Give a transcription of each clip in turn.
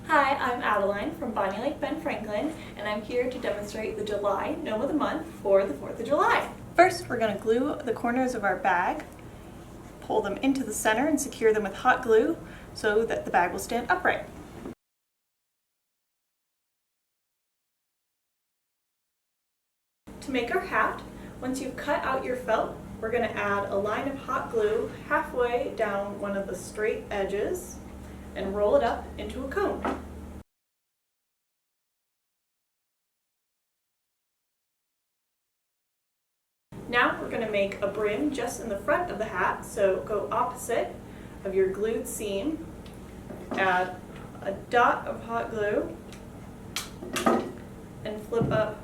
Hi, I'm Adaline from Bonney Lake, Franklin, and I'm here to demonstrate the July Gnome of the Month for the 4th of July. First, we're going to glue the corners of our bag, pull them into the center and secure them with hot glue so that the bag will stand upright. To make our hat, once you've cut out your felt, we're going to add a line of hot glue halfway down one of the straight edges and roll it up into a cone. Now we're going to make a brim just in the front of the hat, so go opposite of your glued seam, add a dot of hot glue, and flip up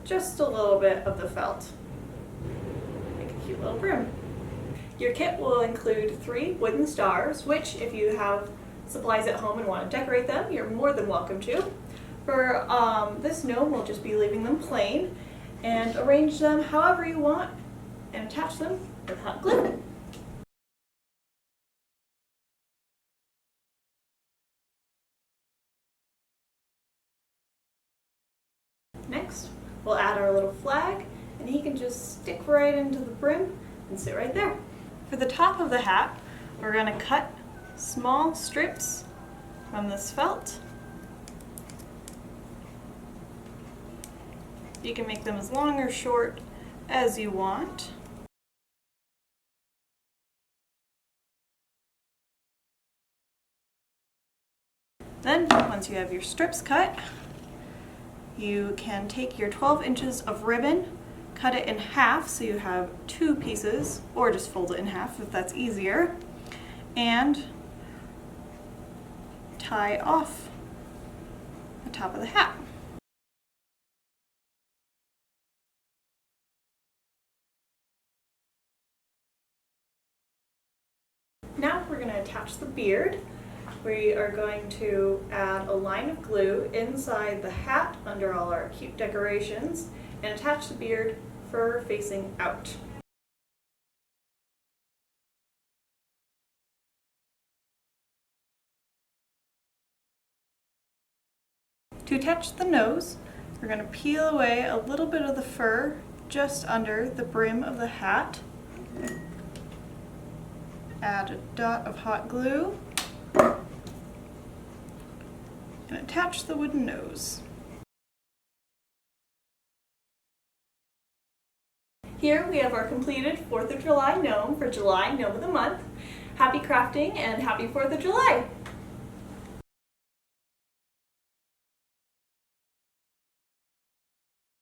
just a little bit of the felt. Make a cute little brim. Your kit will include 3 wooden stars, which if you have supplies at home and want to decorate them, you're more than welcome to. For this gnome, we'll just be leaving them plain and arrange them however you want and attach them with hot glue. Next, we'll add our little flag, and he can just stick right into the brim and sit right there. For the top of the hat, we're going to cut small strips from this felt. You can make them as long or short as you want. Then, once you have your strips cut, you can take your 12 inches of ribbon, cut it in half so you have 2 pieces, or just fold it in half if that's easier, and tie off the top of the hat. Now we're going to attach the beard. We are going to add a line of glue inside the hat under all our cute decorations and attach the beard fur facing out. To attach the nose, we're going to peel away a little bit of the fur just under the brim of the hat. Add a dot of hot glue and attach the wooden nose. Here we have our completed 4th of July gnome for July Gnome of the Month. Happy crafting and happy 4th of July!